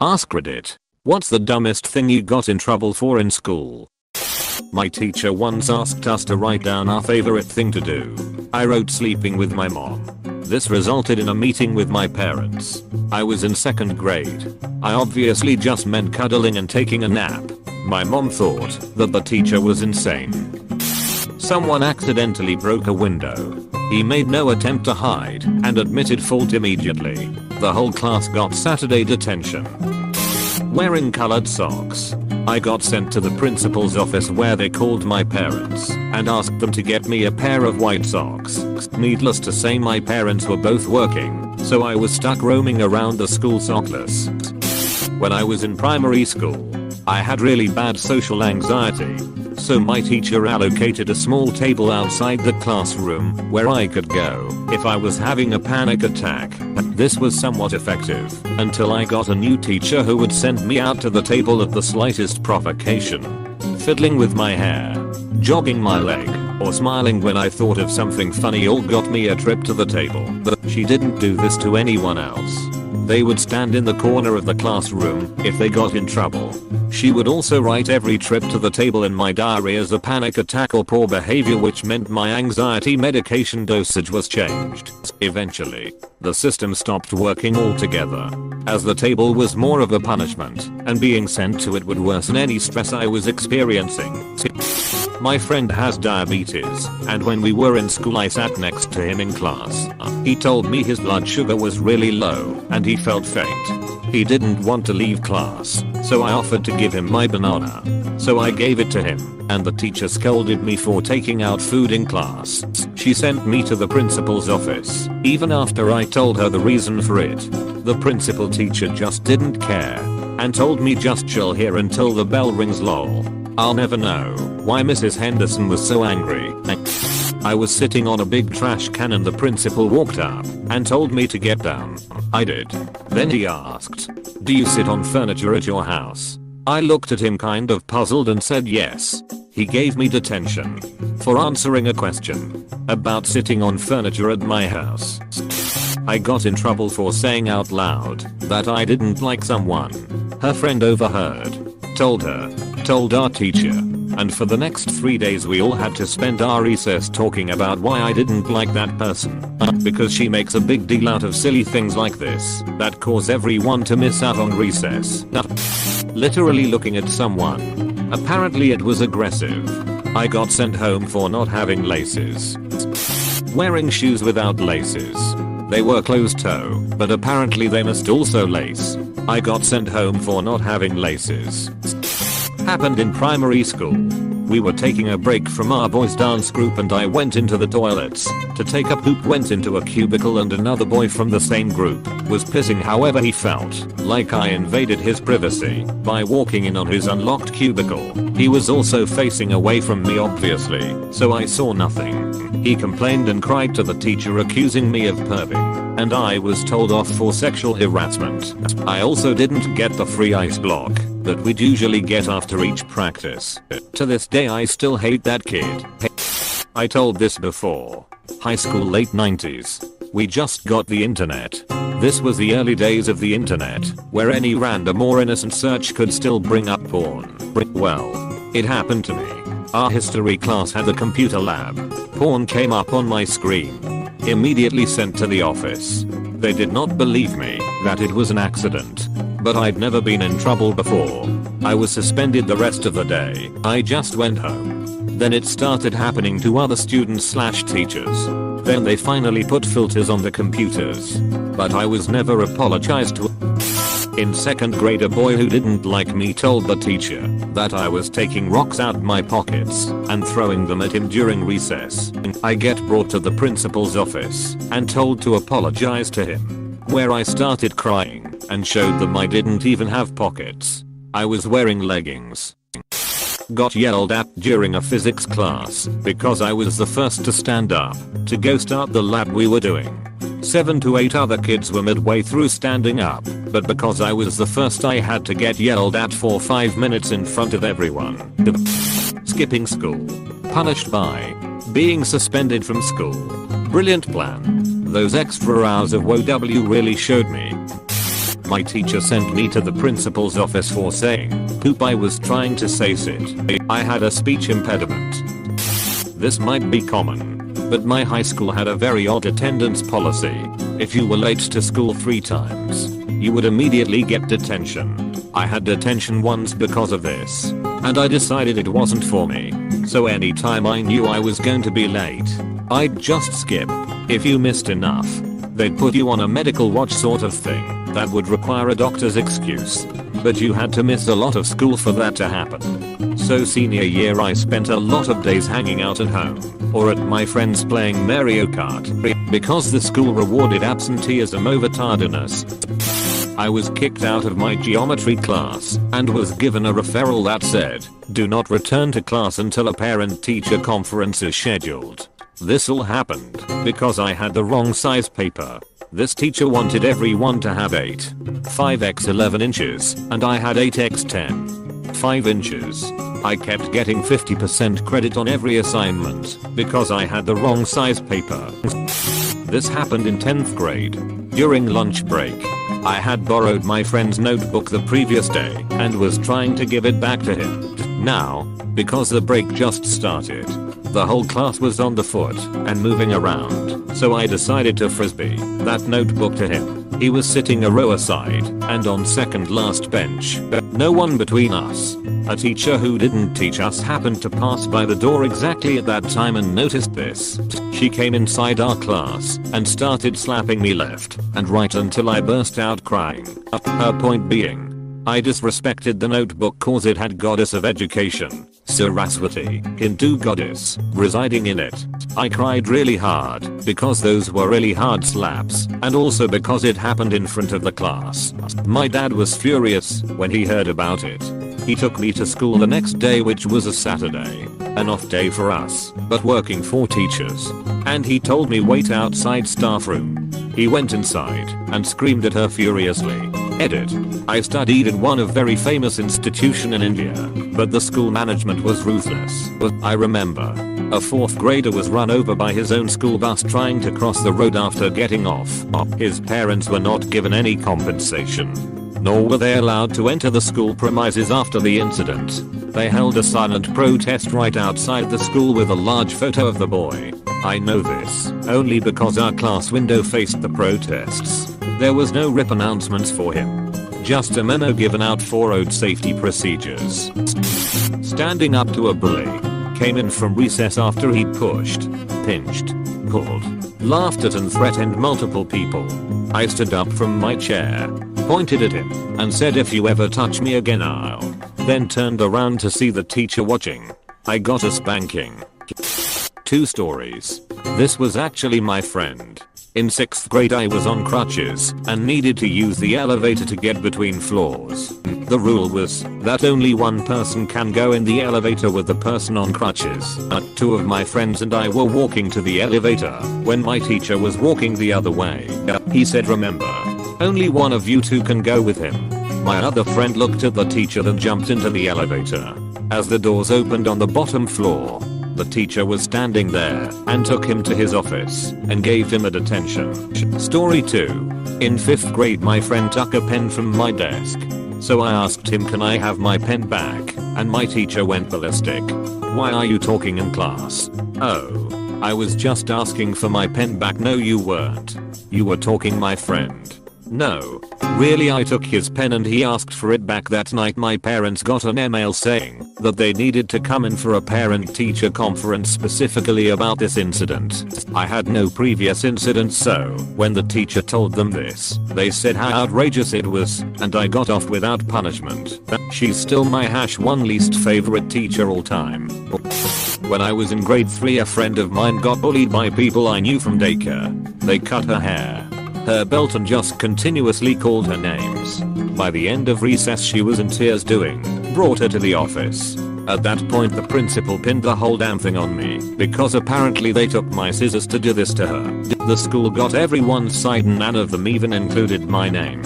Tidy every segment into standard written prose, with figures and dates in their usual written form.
AskReddit. What's the dumbest thing you got in trouble for in school? My teacher once asked us to write down our favorite thing to do. I wrote sleeping with my mom. This resulted in a meeting with my parents. I was in 2nd grade. I obviously just meant cuddling and taking a nap. My mom thought that the teacher was insane. Someone accidentally broke a window. He made no attempt to hide and admitted fault immediately. The whole class got Saturday detention. Wearing colored socks. I got sent to the principal's office where they called my parents and asked them to get me a pair of white socks. Needless to say, my parents were both working, so I was stuck roaming around the school sockless. When I was in primary school, I had really bad social anxiety, so my teacher allocated a small table outside the classroom where I could go if I was having a panic attack. This was somewhat effective until I got a new teacher who would send me out to the table at the slightest provocation. Fiddling with my hair, jogging my leg, or smiling when I thought of something funny all got me a trip to the table. But she didn't do this to anyone else. They would stand in the corner of the classroom if they got in trouble. She would also write every trip to the table in my diary as a panic attack or poor behavior, which meant my anxiety medication dosage was changed. Eventually, the system stopped working altogether, as the table was more of a punishment, and being sent to it would worsen any stress I was experiencing. My friend has diabetes, and when we were in school I sat next to him in class. He told me his blood sugar was really low and he felt faint. He didn't want to leave class, so I offered to give him my banana. So I gave it to him, and the teacher scolded me for taking out food in class. She sent me to the principal's office, even after I told her the reason for it. The principal teacher just didn't care, and told me just chill here until the bell rings, lol. I'll never know why Mrs. Henderson was so angry. I was sitting on a big trash can and the principal walked up and told me to get down. I did. Then he asked, "Do you sit on furniture at your house?" I looked at him kind of puzzled and said yes. He gave me detention for answering a question about sitting on furniture at my house. I got in trouble for saying out loud that I didn't like someone. Her friend overheard, told our teacher, and for the next 3 days we all had to spend our recess talking about why I didn't like that person. Because she makes a big deal out of silly things like this that cause everyone to miss out on recess. Literally looking at someone. Apparently it was aggressive. I got sent home for not having laces. Wearing shoes without laces. They were closed toe, but apparently they must also lace. I got sent home for not having laces. Happened in primary school. We were taking a break from our boys dance group and I went into the toilets to take a poop, went into a cubicle, and another boy from the same group was pissing. However, he felt like I invaded his privacy by walking in on his unlocked cubicle. He was also facing away from me obviously, so I saw nothing. He complained and cried to the teacher accusing me of perving, and I was told off for sexual harassment. I also didn't get the free ice block that we'd usually get after each practice. To this day I still hate that kid. I told this before. High school, late 90s. We just got the internet. This was the early days of the internet, where any random or innocent search could still bring up porn. Well, it happened to me. Our history class had a computer lab. Porn came up on my screen. Immediately sent to the office. They did not believe me that it was an accident, but I'd never been in trouble before. I was suspended the rest of the day. I just went home. Then it started happening to other students/teachers. Then they finally put filters on the computers, but I was never apologized to. In 2nd grade, a boy who didn't like me told the teacher that I was taking rocks out my pockets and throwing them at him during recess. I get brought to the principal's office and told to apologize to him, where I started crying and showed them I didn't even have pockets. I was wearing leggings. Got yelled at during a physics class because I was the first to stand up to go start the lab we were doing. 7 to 8 other kids were midway through standing up, but because I was the first I had to get yelled at for 5 minutes in front of everyone. Skipping school. Punished by being suspended from school. Brilliant plan. Those extra hours of WoW really showed me. My teacher sent me to the principal's office for saying poop. I was trying to say sit. I had a speech impediment. This might be common, but my high school had a very odd attendance policy. If you were late to school 3 times, you would immediately get detention. I had detention once because of this, and I decided it wasn't for me. So anytime I knew I was going to be late, I'd just skip. If you missed enough, they'd put you on a medical watch sort of thing that would require a doctor's excuse. But you had to miss a lot of school for that to happen. So senior year I spent a lot of days hanging out at home or at my friends playing Mario Kart because the school rewarded absenteeism over tardiness. I was kicked out of my geometry class and was given a referral that said, do not return to class until a parent-teacher conference is scheduled. This all happened because I had the wrong size paper. This teacher wanted everyone to have 5x 11 inches and I had 8x 5 inches. I kept getting 50% credit on every assignment because I had the wrong size paper. This happened in 10th grade. During lunch break, I had borrowed my friend's notebook the previous day and was trying to give it back to him. Now, because the break just started, the whole class was on the foot and moving around, so I decided to frisbee that notebook to him. He was sitting a row aside and on second last bench. No one between us. A teacher who didn't teach us happened to pass by the door exactly at that time and noticed this. She came inside our class and started slapping me left and right until I burst out crying. Her point being, I disrespected the notebook cause it had goddess of education, Saraswati, Hindu goddess, residing in it. I cried really hard because those were really hard slaps and also because it happened in front of the class. My dad was furious when he heard about it. He took me to school the next day, which was a Saturday, an off day for us, but working for teachers. And he told me wait outside staff room. He went inside and screamed at her furiously. Edit. I studied in one of very famous institution in India, but the school management was ruthless. I remember a 4th grader was run over by his own school bus trying to cross the road after getting off. His parents were not given any compensation, nor were they allowed to enter the school premises after the incident. They held a silent protest right outside the school with a large photo of the boy. I know this only because our class window faced the protests. There was no RIP announcements for him. Just a memo given out for road safety procedures. Standing up to a bully. Came in from recess after he'd pushed, pinched, pulled, laughed at and threatened multiple people. I stood up from my chair, pointed at him, and said if you ever touch me again I'll. Then turned around to see the teacher watching. I got a spanking. 2 stories. This was actually my friend. In 6th grade I was on crutches and needed to use the elevator to get between floors. The rule was that only one person can go in the elevator with the person on crutches. 2 of my friends and I were walking to the elevator when my teacher was walking the other way. He said, remember, only one of you 2 can go with him. My other friend looked at the teacher then jumped into the elevator. As the doors opened on the bottom floor, the teacher was standing there and took him to his office and gave him a detention. Story 2. In 5th grade my friend took a pen from my desk. So I asked him can I have my pen back, and my teacher went ballistic. Why are you talking in class? Oh, I was just asking for my pen back. No you weren't. You were talking my friend. No, really I took his pen and he asked for it back. That night my parents got an email saying that they needed to come in for a parent-teacher conference specifically about this incident. I had no previous incident, so when the teacher told them this, they said how outrageous it was, and I got off without punishment. She's still my #1 least favorite teacher all time. When I was in grade 3 a friend of mine got bullied by people I knew from daycare. They cut her hair, her belt and just continuously called her names. By the end of recess she was in tears brought her to the office. At that point the principal pinned the whole damn thing on me because apparently they took my scissors to do this to her. The school got everyone's side and none of them even included my name.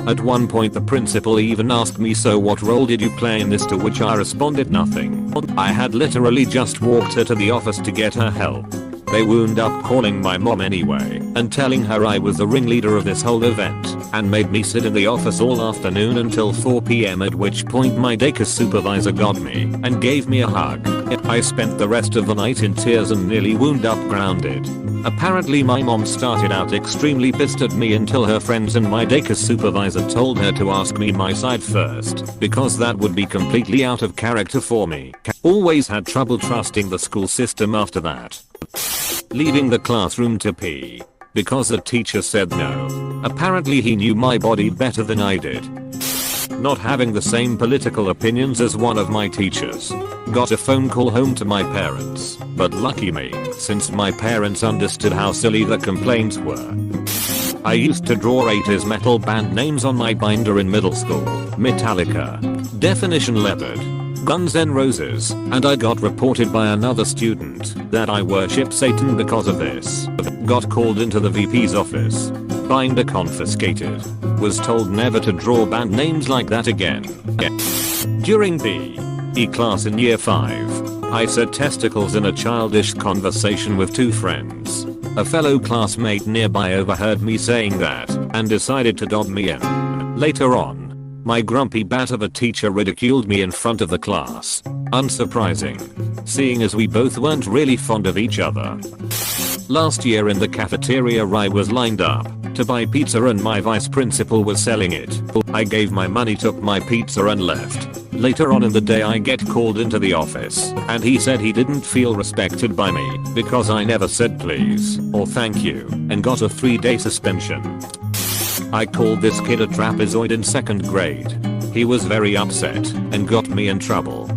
At one point the principal even asked me, so what role did you play in this, to which I responded nothing. I had literally just walked her to the office to get her help. They wound up calling my mom anyway and telling her I was the ringleader of this whole event and made me sit in the office all afternoon until 4 p.m. at which point my daycare supervisor got me and gave me a hug. I spent the rest of the night in tears and nearly wound up grounded. Apparently my mom started out extremely pissed at me until her friends and my daycare supervisor told her to ask me my side first because that would be completely out of character for me. Always had trouble trusting the school system after that. Leaving the classroom to pee because the teacher said no. Apparently he knew my body better than I did. Not having the same political opinions as one of my teachers. Got a phone call home to my parents, but lucky me, since my parents understood how silly the complaints were. I used to draw 80s metal band names on my binder in middle school. Metallica, Definition Leopard, Guns N' Roses, and I got reported by another student that I worship Satan because of this. Got called into the VP's office. Binder confiscated. Was told never to draw band names like that again. During PE class in year 5, I said testicles in a childish conversation with 2 friends. A fellow classmate nearby overheard me saying that and decided to dob me in. Later on, my grumpy bat of a teacher ridiculed me in front of the class. Unsurprising, seeing as we both weren't really fond of each other. Last year in the cafeteria I was lined up to buy pizza and my vice principal was selling it. I gave my money, took my pizza and left. Later on in the day I get called into the office and he said he didn't feel respected by me because I never said please or thank you and got a 3-day suspension. I called this kid a trapezoid in 2nd grade. He was very upset and got me in trouble.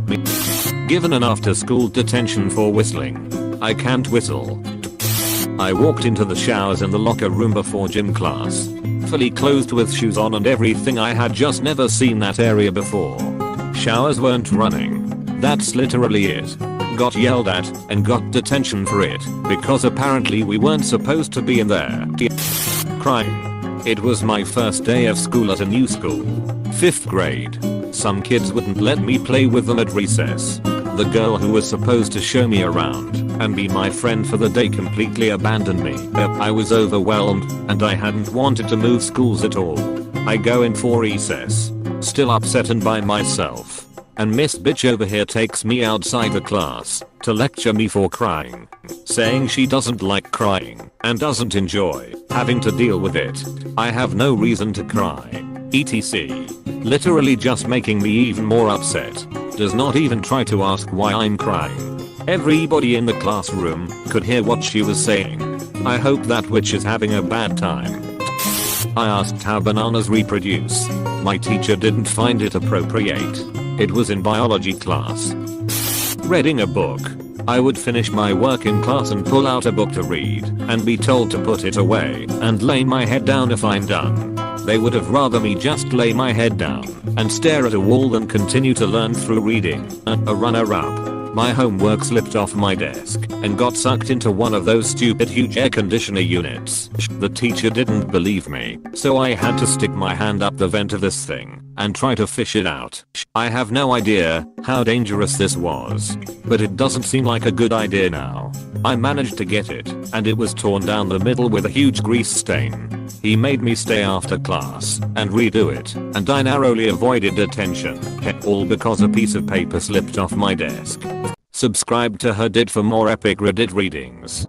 Given an after-school detention for whistling. I can't whistle. I walked into the showers in the locker room before gym class. Fully clothed with shoes on and everything. I had just never seen that area before. Showers weren't running. That's literally it. Got yelled at and got detention for it because apparently we weren't supposed to be in there. Crying. It was my first day of school at a new school. 5th grade. Some kids wouldn't let me play with them at recess. The girl who was supposed to show me around and be my friend for the day completely abandoned me. I was overwhelmed and I hadn't wanted to move schools at all. I go in for recess, still upset and by myself. And Miss Bitch over here takes me outside the class to lecture me for crying, saying she doesn't like crying and doesn't enjoy having to deal with it. I have no reason to cry. etc. Literally just making me even more upset. Does not even try to ask why I'm crying. Everybody in the classroom could hear what she was saying. I hope that witch is having a bad time. I asked how bananas reproduce. My teacher didn't find it appropriate. It was in biology class. Reading a book. I would finish my work in class and pull out a book to read and be told to put it away and lay my head down if I'm done. They would have rather me just lay my head down and stare at a wall than continue to learn through reading. A runner-up. My homework slipped off my desk and got sucked into one of those stupid huge air conditioner units. The teacher didn't believe me, so I had to stick my hand up the vent of this thing and try to fish it out. I have no idea how dangerous this was, but it doesn't seem like a good idea now. I managed to get it, and it was torn down the middle with a huge grease stain. He made me stay after class and redo it, and I narrowly avoided detention, all because a piece of paper slipped off my desk. Subscribe to AskReddit for more epic Reddit readings.